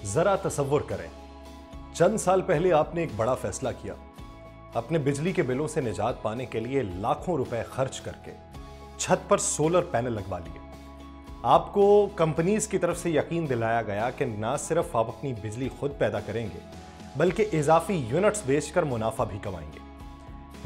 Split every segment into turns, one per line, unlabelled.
जरा तसव्वुर करें, चंद साल पहले आपने एक बड़ा फैसला किया। अपने बिजली के बिलों से निजात पाने के लिए लाखों रुपए खर्च करके छत पर सोलर पैनल लगवा लिए। आपको कंपनीज की तरफ से यकीन दिलाया गया कि ना सिर्फ आप अपनी बिजली खुद पैदा करेंगे बल्कि इजाफी यूनिट्स बेचकर मुनाफा भी कमाएंगे।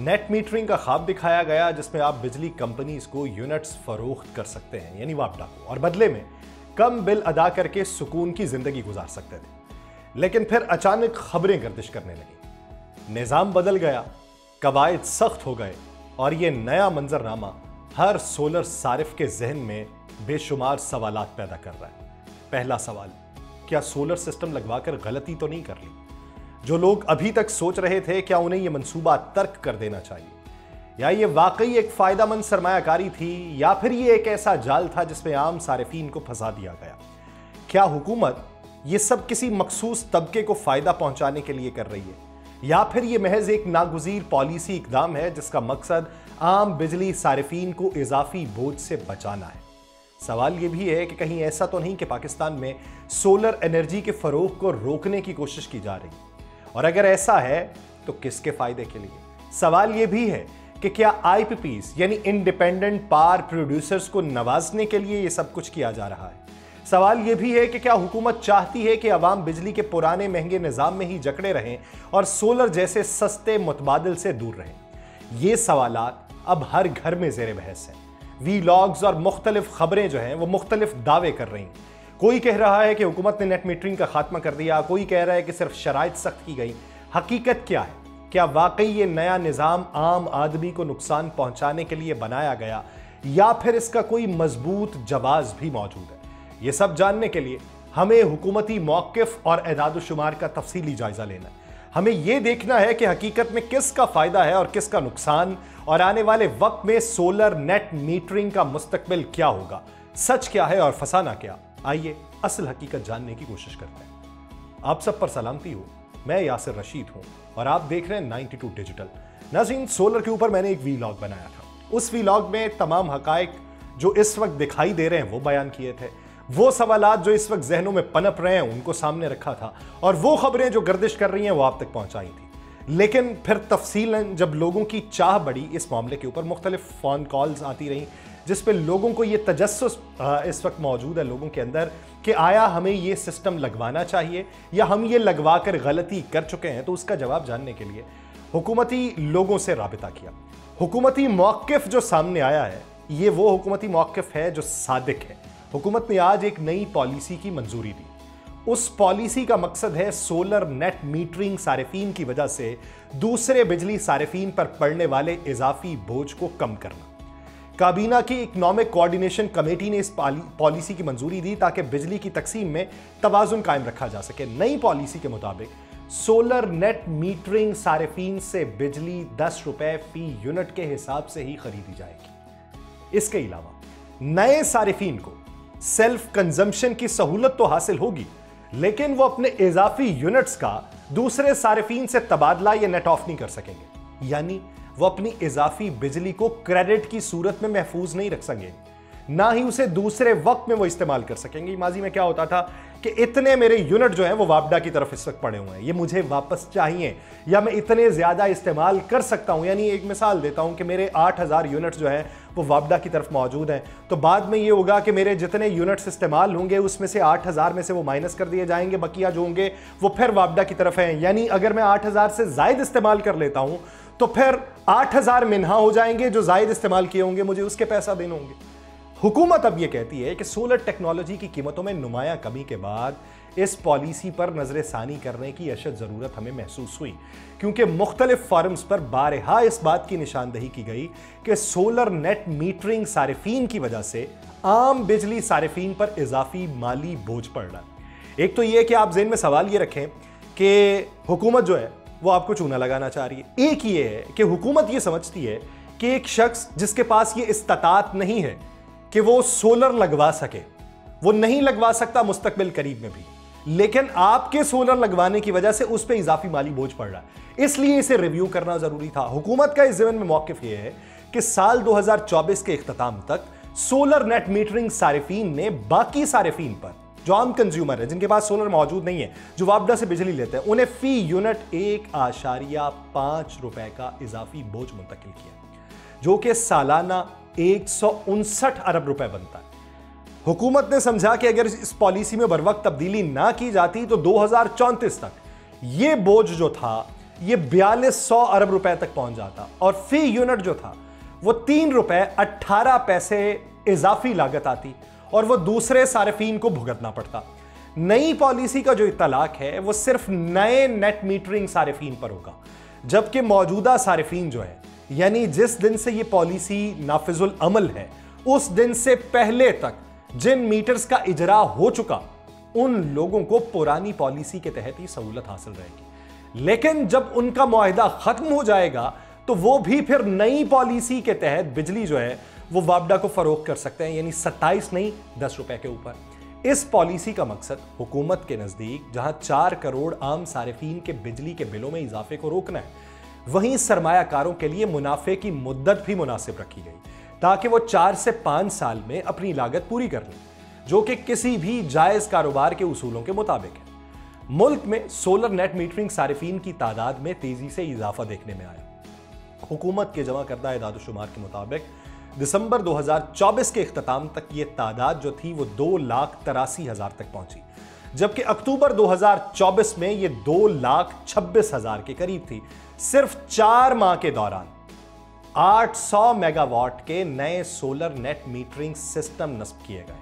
नेट मीटरिंग का ख्वाब दिखाया गया जिसमें आप बिजली कंपनीज को यूनिट्स फरोख्त कर सकते हैं, यानी वापडा को, और बदले में कम बिल अदा करके सुकून की जिंदगी गुजार सकते थे। लेकिन फिर अचानक खबरें गर्दिश करने लगी, निजाम बदल गया, कवायद सख्त हो गए और यह नया मंजरनामा हर सोलर सारिफ के जहन में बेशुमार सवालात पैदा कर रहा है। पहला सवाल, क्या सोलर सिस्टम लगवाकर गलती तो नहीं कर ली? जो लोग अभी तक सोच रहे थे, क्या उन्हें यह मंसूबा तर्क कर देना चाहिए? या ये वाकई एक फायदामंद सरमायाकारी थी, या फिर ये एक ऐसा जाल था जिसमें आम सारिफीन को फंसा दिया गया? क्या हुकूमत ये सब किसी मखसूस तबके को फायदा पहुंचाने के लिए कर रही है, या फिर ये महज एक नागुज़ीर पॉलिसी इकदाम है जिसका मकसद आम बिजली सारिफीन को इजाफी बोझ से बचाना है? सवाल ये भी है कि कहीं ऐसा तो नहीं कि पाकिस्तान में सोलर एनर्जी के फरोग को रोकने की कोशिश की जा रही, और अगर ऐसा है तो किसके फायदे के लिए? सवाल यह भी है कि क्या आईपीपीज यानी इंडिपेंडेंट पावर प्रोड्यूसर्स को नवाजने के लिए यह सब कुछ किया जा रहा है? सवाल यह भी है कि क्या हुकूमत चाहती है कि अवाम बिजली के पुराने महंगे निजाम में ही जकड़े रहें और सोलर जैसे सस्ते मुतबादिल से दूर रहें? ये सवालात अब हर घर में ज़ेरे बहस हैं। वीलॉग्स और मुख्तलिफ खबरें जो हैं वो मुख्तलिफ दावे कर रही हैं। कोई कह रहा है कि हुकूमत ने नेट मीटरिंग का खात्मा कर दिया, कोई कह रहा है कि सिर्फ शराइत सख्त की गई। हकीकत क्या है? क्या वाकई ये नया निज़ाम आम आदमी को नुकसान पहुंचाने के लिए बनाया गया, या फिर इसका कोई मजबूत जवाब भी मौजूद है? ये सब जानने के लिए हमें हुकूमती मौक़िफ़ और एदाद-ओ-शुमार का तफसीली जायजा लेना है। हमें यह देखना है कि हकीकत में किसका फायदा है और किसका नुकसान, और आने वाले वक्त में सोलर नेट मीटरिंग का मुस्तकबिल क्या होगा, सच क्या है और फसाना क्या। आइए असल हकीकत जानने की कोशिश करते हैं। आप सब पर सलामती हो, मैं यासिर रशीद हूं और आप देख रहे हैं 92 डिजिटल। नाज़रीन, सोलर के ऊपर मैंने एक वीलॉग बनाया था। उस वीलॉग में तमाम हकायक जो इस वक्त दिखाई दे रहे हैं वो बयान किए थे, वो सवालात जो इस वक्त जहनों में पनप रहे हैं उनको सामने रखा था, और वो खबरें जो गर्दिश कर रही हैं वो आप तक पहुंचाई थी। लेकिन फिर तफसीलन जब लोगों की चाह बढ़ी इस मामले के ऊपर, मुख्तलिफ फ़ोन कॉल्स आती रहीं जिस पे लोगों को ये तजस्सुस इस वक्त मौजूद है लोगों के अंदर कि आया हमें ये सिस्टम लगवाना चाहिए या हम ये लगवा कर गलती कर चुके हैं। तो उसका जवाब जानने के लिए हुकूमती लोगों से राबिता किया। हुकूमती मौक़िफ़ जो सामने आया है ये वो हुकूमती मौक़िफ़ है जो सादिक है। हुकूमत ने आज एक नई पॉलिसी की मंजूरी दी। उस पॉलिसी का मकसद है सोलर नेट मीटरिंग सारिफीन की वजह से दूसरे बिजली सारिफीन पर पड़ने वाले इजाफी बोझ को कम करना। काबीना की इकोनॉमिक कोऑर्डिनेशन कमेटी ने इस पॉलिसी की मंजूरी दी ताकि बिजली की तकसीम में तवाज़ुन कायम रखा जा सके। नई पॉलिसी के मुताबिक सोलर नेट मीटरिंग सारिफीन से बिजली 10 रुपए फी यूनिट के हिसाब से ही खरीदी जाएगी। इसके अलावा नए सारिफीन को सेल्फ कंजम्पशन की सहूलत तो हासिल होगी, लेकिन वो अपने इजाफी यूनिट्स का दूसरे सारिफीन से तबादला या नेट ऑफ नहीं कर सकेंगे, यानी वो अपनी इजाफी बिजली को क्रेडिट की सूरत में महफूज नहीं रख सकेंगे, ना ही उसे दूसरे वक्त में वो इस्तेमाल कर सकेंगे। माजी में क्या होता था कि इतने मेरे यूनिट जो हैं वो वापडा की तरफ इस वक्त पड़े हुए हैं, ये मुझे वापस चाहिए, या मैं इतने ज्यादा इस्तेमाल कर सकता हूं। यानी एक मिसाल देता हूं कि मेरे 8000 यूनिट्स जो हैं वो वापडा की तरफ मौजूद हैं, तो बाद में ये होगा कि मेरे जितने यूनिट्स इस्तेमाल होंगे उसमें से 8000 में से वो माइनस कर दिए जाएंगे, बकिया जो होंगे वो फिर वापडा की तरफ हैं। यानी अगर मैं 8000 से जायद इस्तेमाल कर लेता हूं तो फिर 8000 मिन्हा हो जाएंगे, जो जायद इस्तेमाल किए होंगे मुझे उसके पैसा देने होंगे। हुकूमत अब यह कहती है कि सोलर टेक्नोलॉजी की कीमतों में नुमाया कमी के बाद इस पॉलिसी पर नजरसानी करने की अशद ज़रूरत हमें महसूस हुई, क्योंकि मुख्तलिफ फार्म्स पर बारहा इस बात की निशानदही की गई कि सोलर नेट मीटरिंग सारिफीन की वजह से आम बिजली सारिफीन पर इजाफी माली बोझ पड़ रहा है। एक तो यह कि आप ज़हन में सवाल ये रखें कि हुकूमत जो है वो आपको चूना लगाना चाह रही है। एक ये है कि हुकूमत ये समझती है कि एक शख्स जिसके पास ये इस्तात नहीं है कि वो सोलर लगवा सके, वो नहीं लगवा सकता मुस्तकबिल करीब में भी, लेकिन आपके सोलर लगवाने की वजह से उस पर इजाफी माली बोझ पड़ रहा है, इसलिए इसे रिव्यू करना जरूरी था। हुकूमत का इस ज़िम्न में मौक़िफ़ यह है कि साल 2024 के इख्तिताम तक सोलर नेट मीटरिंग सारिफीन ने बाकी सारिफीन पर जो आम कंज्यूमर है, जिनके पास सोलर मौजूद नहीं है, जो वापडा से बिजली लेते हैं, उन्हें फी यूनिट 1.5 रुपए का इजाफी बोझ मुंतकिल किया, जो कि सालाना 159 अरब रुपए बनता है। हुकूमत ने समझा कि अगर इस पॉलिसी में बरवक्त तब्दीली ना की जाती तो 2034 तक ये बोझ जो था ये 4200 अरब रुपए तक पहुंच जाता और फी यूनिट जो था वो 3 रुपए 18 पैसे इजाफी लागत आती और वो दूसरे सारिफीन को भुगतना पड़ता। नई पॉलिसी का जो इत्तलाक है वो सिर्फ नए नेट मीटरिंग सारिफीन पर होगा, जबकि मौजूदा सारिफीन जो है, यानी जिस दिन से ये पॉलिसी नाफिजुल अमल है उस दिन से पहले तक जिन मीटर्स का इजरा हो चुका, उन लोगों को पुरानी पॉलिसी के तहत ही सहूलत हासिल रहेगी। लेकिन जब उनका मुआहिदा खत्म हो जाएगा तो वो भी फिर नई पॉलिसी के तहत बिजली जो है वो वापडा को फरोख्त कर सकते हैं, यानी 27 नहीं 10 रुपए के ऊपर। इस पॉलिसी का मकसद हुकूमत के नजदीक जहां 4 करोड़ आम सारिफीन के बिजली के बिलों में इजाफे को रोकना है, वहीं सरमायाकारों के लिए मुनाफे की मुद्दत भी मुनासिब रखी गई ताकि वो 4 से 5 साल में अपनी लागत पूरी कर लें, जो कि किसी भी जायज कारोबार के उसूलों के मुताबिक है। मुल्क में सोलर नेट मीटरिंग सारिफीन की तादाद में तेजी से इजाफा देखने में आया। हुकूमत के जमा करदा इदाद-ओ-शुमार के मुताबिक दिसंबर 2024 के इख्तिताम तक ये तादाद जो थी वो 2,83,000 तक पहुंची, जबकि अक्टूबर 2024 में ये 2,26,000 के करीब थी। सिर्फ 4 माह के दौरान 800 मेगावाट के नए सोलर नेट मीटरिंग सिस्टम नस्ब किए गए।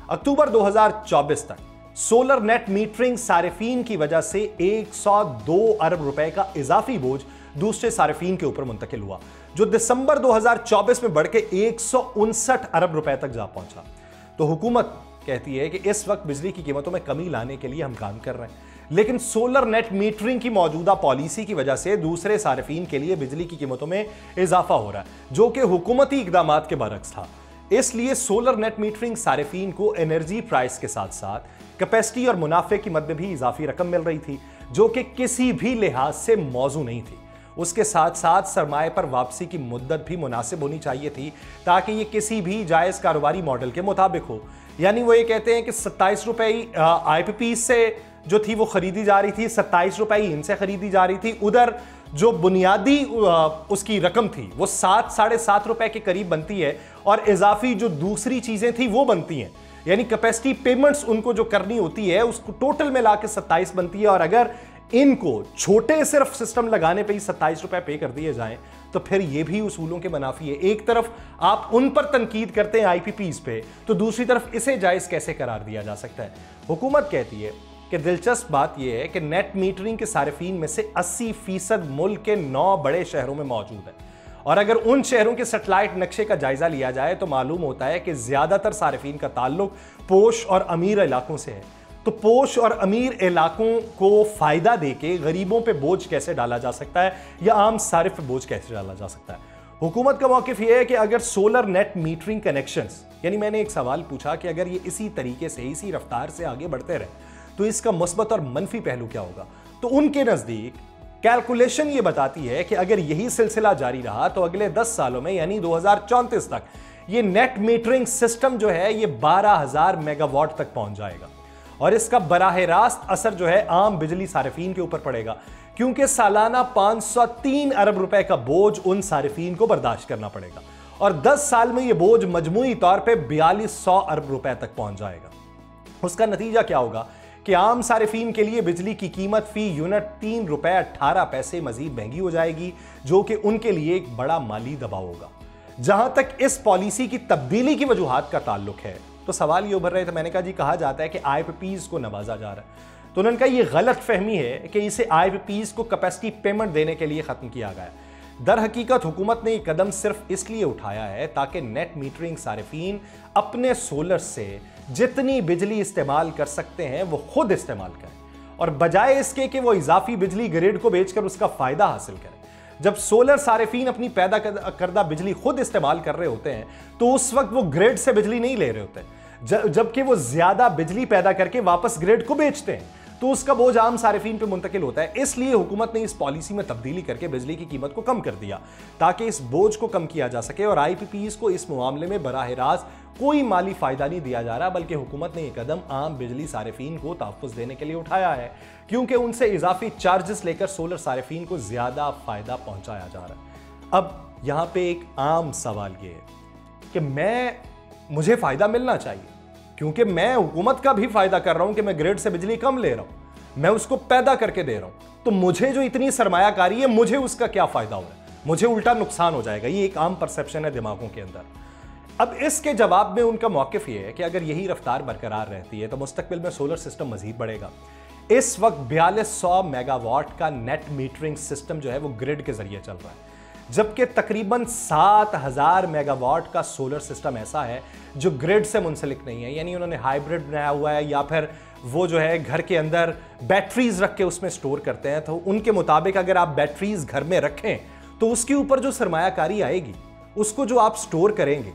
अक्टूबर 2024 तक सोलर नेट मीटरिंग सारिफीन की वजह से 102 अरब रुपए का इजाफी बोझ दूसरे सारिफीन के ऊपर मुंतकिल हुआ, जो दिसंबर 2024 में बढ़ के 159 अरब रुपए तक जा पहुंचा। तो हुकूमत कहती है कि इस वक्त बिजली की कीमतों में कमी लाने के लिए हम काम कर रहे हैं, लेकिन सोलर नेट मीटरिंग की मौजूदा पॉलिसी की वजह से दूसरे सारिफीन के लिए बिजली की कीमतों में इजाफा हो रहा है, जो कि हुकूमती इकदामात के बरक्स था। इसलिए सोलर नेट मीटरिंग सारिफीन को एनर्जी प्राइस के साथ साथ कैपेसिटी और मुनाफे की मद में भी इजाफी रकम मिल रही थी, जो कि किसी भी लिहाज से मौजू नहीं थी। उसके साथ साथ सरमाए पर वापसी की मुद्दत भी मुनासिब होनी चाहिए थी ताकि ये किसी भी जायज़ कारोबारी मॉडल के मुताबिक हो। यानी वो ये कहते हैं कि 27 रुपए IPP से जो थी वो खरीदी जा रही थी, 27 रुपए इनसे खरीदी जा रही थी। उधर जो बुनियादी उसकी रकम थी वो 7 साढ़े 7 रुपए के करीब बनती है और इजाफी जो दूसरी चीजें थी वो बनती हैं, यानी कैपेसिटी पेमेंट्स उनको जो करनी होती है उसको टोटल में लाके 27 बनती है। और अगर इनको छोटे सिर्फ सिस्टम लगाने पे ही 27 रुपए पे कर दिए जाएं तो फिर ये भी उसूलों के मुनाफी है। एक तरफ आप उन पर तनकीद करते हैं IPPs पे, तो दूसरी तरफ इसे जायज कैसे करार दिया जा सकता है। हुकूमत कहती है कि दिलचस्प बात यह है कि नेट मीटरिंग के सारिफीन में से 80% मुल्क के 9 बड़े शहरों में मौजूद है, और अगर उन शहरों के सैटेलाइट नक्शे का जायजा लिया जाए तो मालूम होता है कि ज्यादातर सारिफीन का ताल्लुक पोश और अमीर इलाकों से है। तो पोश और अमीर इलाकों को फायदा देके गरीबों पे बोझ कैसे डाला जा सकता है या आम सारिफ पे बोझ कैसे डाला जा सकता है। हुकूमत का मौक़िफ़ यह है कि अगर सोलर नेट मीटरिंग कनेक्शंस, यानी मैंने एक सवाल पूछा कि अगर ये इसी तरीके से इसी रफ्तार से आगे बढ़ते रहे तो इसका मुस्बत और मनफी पहलू क्या होगा। तो उनके नजदीक कैलकुलेशन ये बताती है कि अगर यही सिलसिला जारी रहा तो अगले 10 सालों में यानी 2034 तक ये नेट मीटरिंग सिस्टम जो है ये 12,000 मेगावाट तक पहुंच जाएगा, और इसका बराह रास्त असर जो है आम बिजली सारिफीन के ऊपर पड़ेगा, क्योंकि सालाना 503 अरब रुपए का बोझ उन सारिफीन को बर्दाश्त करना पड़ेगा, और 10 साल में यह बोझ मजमूई तौर पे 4200 अरब रुपए तक पहुंच जाएगा। उसका नतीजा क्या होगा कि आम सारिफीन के लिए बिजली की कीमत फी यूनिट 3 रुपए 18 पैसे मजीद महंगी हो जाएगी, जो कि उनके लिए एक बड़ा माली दबाव होगा। जहां तक इस पॉलिसी की तब्दीली की वजूहात का ताल्लुक है तो सवाल ये उभर रहे थे, मैंने कहा जी कहा जाता है कि IPPs को नवाजा जा रहा है, तो उन्होंने कहा ये गलत फहमी है कि इसे IPPs को कैपेसिटी पेमेंट देने के लिए खत्म किया गया है। दर हकीकत हुकूमत ने ये कदम सिर्फ इसलिए उठाया है ताकि नेट मीटरिंग सारिफीन अपने सोलर से जितनी बिजली इस्तेमाल कर सकते हैं वो खुद इस्तेमाल करें, और बजाय इसके कि वो इजाफी बिजली ग्रिड को बेचकर उसका फायदा हासिल करें। जब सोलर सारिफीन अपनी पैदा करदा बिजली खुद इस्तेमाल कर रहे होते हैं तो उस वक्त वो ग्रिड से बिजली नहीं ले रहे होते, जबकि वो ज्यादा बिजली पैदा करके वापस ग्रिड को बेचते हैं। तो उसका बोझ आम सारिफीन पे मुंतकिल होता है। इसलिए हुकूमत ने इस पॉलिसी में तब्दीली करके बिजली की कीमत को कम कर दिया ताकि इस बोझ को कम किया जा सके। और IPPs को इस मामले में बराह रास्त कोई माली फायदा नहीं दिया जा रहा, बल्कि हुकूमत ने यह कदम आम बिजली सारिफीन को तहफ़्फ़ुज़ देने के लिए उठाया है, क्योंकि उनसे इजाफी चार्जेस लेकर सोलर सारिफीन को ज्यादा फायदा पहुंचाया जा रहा है। अब यहां पे एक आम सवाल ये है कि मुझे फायदा मिलना चाहिए, क्योंकि मैं हुकूमत का भी फायदा कर रहा हूं कि मैं ग्रिड से बिजली कम ले रहा हूं, मैं उसको पैदा करके दे रहा हूं, तो मुझे जो इतनी सरमायाकारी है, मुझे उसका क्या फायदा हो रहा है? मुझे उल्टा नुकसान हो जाएगा। ये एक आम परसेप्शन है दिमागों के अंदर। अब इसके जवाब में उनका मौक़िफ़ ये है कि अगर यही रफ्तार बरकरार रहती है तो मुस्तकबिल में सोलर सिस्टम मजीद बढ़ेगा। इस वक्त 4200 मेगावाट का नेट मीटरिंग सिस्टम जो है वो ग्रिड के जरिए चल रहा है, जबकि तकरीबन 7000 मेगावाट का सोलर सिस्टम ऐसा है जो ग्रिड से मुंसलिक नहीं है, यानी उन्होंने हाइब्रिड बनाया हुआ है, या फिर वो जो है घर के अंदर बैटरीज रख के उसमें स्टोर करते हैं। तो उनके मुताबिक अगर आप बैटरीज घर में रखें तो उसके ऊपर जो सरमायाकारी आएगी, उसको जो आप स्टोर करेंगे,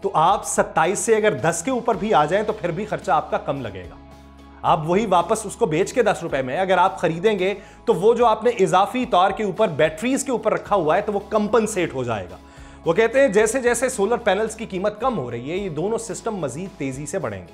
तो आप 27 से अगर 10 के ऊपर भी आ जाएं तो फिर भी खर्चा आपका कम लगेगा। आप वही वापस उसको बेच के 10 रुपए में अगर आप खरीदेंगे तो वो जो आपने इजाफी तौर के ऊपर बैटरीज के ऊपर रखा हुआ है तो वो कंपनसेट हो जाएगा। वो कहते हैं जैसे जैसे सोलर पैनल्स की कीमत कम हो रही है, ये दोनों सिस्टम मजीद तेजी से बढ़ेंगे।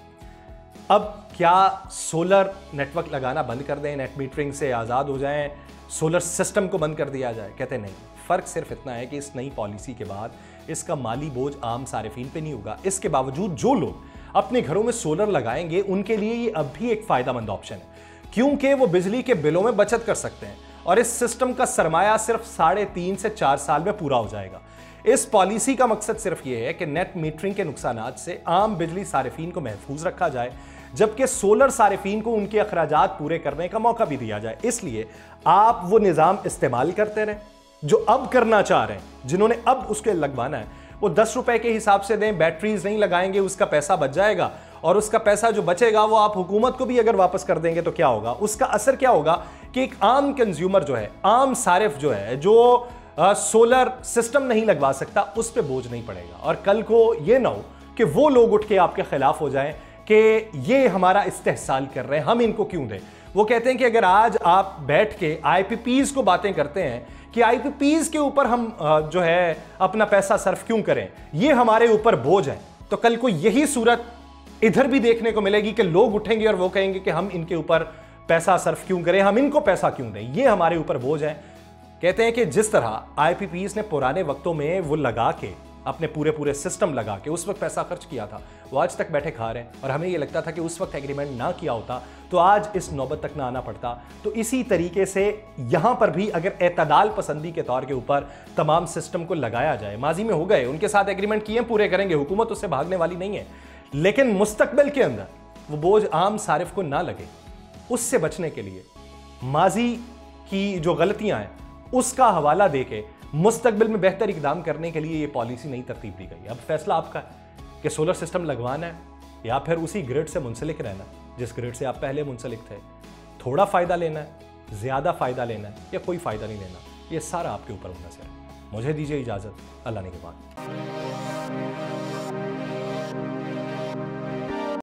अब क्या सोलर नेटवर्क लगाना बंद कर दें, नेट मीटरिंग से आज़ाद हो जाएं, सोलर सिस्टम को बंद कर दिया जाए? कहते नहीं, फ़र्क सिर्फ इतना है कि इस नई पॉलिसी के बाद इसका माली बोझ आम सारिफीन पे नहीं होगा। इसके बावजूद जो लोग अपने घरों में सोलर लगाएंगे उनके लिए ये अब भी एक फ़ायदामंद ऑप्शन है, क्योंकि वो बिजली के बिलों में बचत कर सकते हैं और इस सिस्टम का सरमाया सिर्फ 3.5 से 4 साल में पूरा हो जाएगा। इस पॉलिसी का मकसद सिर्फ ये है कि नेट मीटरिंग के नुकसानात से आम बिजली सारिफीन को महफूज रखा जाए, जबकि सोलर सारिफीन को उनके अखराजात पूरे करने का मौका भी दिया जाए। इसलिए आप वो निज़ाम इस्तेमाल करते रहें जो अब करना चाह रहे हैं, जिन्होंने अब उसके लगवाना है, वो 10 रुपए के हिसाब से दें, बैटरीज नहीं लगाएंगे, उसका पैसा बच जाएगा और उसका पैसा जो बचेगा वो आप हुकूमत को भी अगर वापस कर देंगे तो क्या होगा? उसका असर क्या होगा कि एक आम कंज्यूमर जो है, आम सारिफ जो है, जो सोलर सिस्टम नहीं लगवा सकता, उस पर बोझ नहीं पड़ेगा। और कल को ये ना हो कि वो लोग उठ के आपके खिलाफ हो जाएं कि ये हमारा इस्तेहसाल कर रहे हैं, हम इनको क्यों दें। वो कहते हैं कि अगर आज आप बैठ के IPPs को बातें करते हैं कि IPPs के ऊपर हम जो है अपना पैसा सर्फ क्यों करें, ये हमारे ऊपर बोझ है, तो कल को यही सूरत इधर भी देखने को मिलेगी कि लोग उठेंगे और वो कहेंगे कि हम इनके ऊपर पैसा सर्फ क्यों करें, हम इनको पैसा क्यों दें, ये हमारे ऊपर बोझ है। कहते हैं कि जिस तरह IPPs ने पुराने वक्तों में वो लगा के अपने पूरे सिस्टम लगा के उस वक्त पैसा खर्च किया था, वो आज तक बैठे खा रहे हैं। और हमें ये लगता था कि उस वक्त एग्रीमेंट ना किया होता तो आज इस नौबत तक ना आना पड़ता। तो इसी तरीके से यहां पर भी अगर एतदाल पसंदी के तौर के ऊपर तमाम सिस्टम को लगाया जाए, माजी में हो गए, उनके साथ एग्रीमेंट किए, पूरे करेंगे, हुकूमत उससे भागने वाली नहीं है, लेकिन मुस्तकबिल के अंदर वो बोझ आम सारिफ को ना लगे, उससे बचने के लिए माजी की जो गलतियां हैं उसका हवाला देके मुस्तकबिल में बेहतर इकदाम करने के लिए ये पॉलिसी नई तरतीब दी गई है। अब फैसला आपका है कि सोलर सिस्टम लगवाना है या फिर उसी ग्रिड से मुंसलिक रहना है जिस ग्रिड से आप पहले मुंसलिक थे। थोड़ा फ़ायदा लेना है, ज़्यादा फ़ायदा लेना है या कोई फ़ायदा नहीं लेना, ये सारा आपके ऊपर होना चाहिए। मुझे दीजिए इजाज़त, अल्लाह ने के बाद।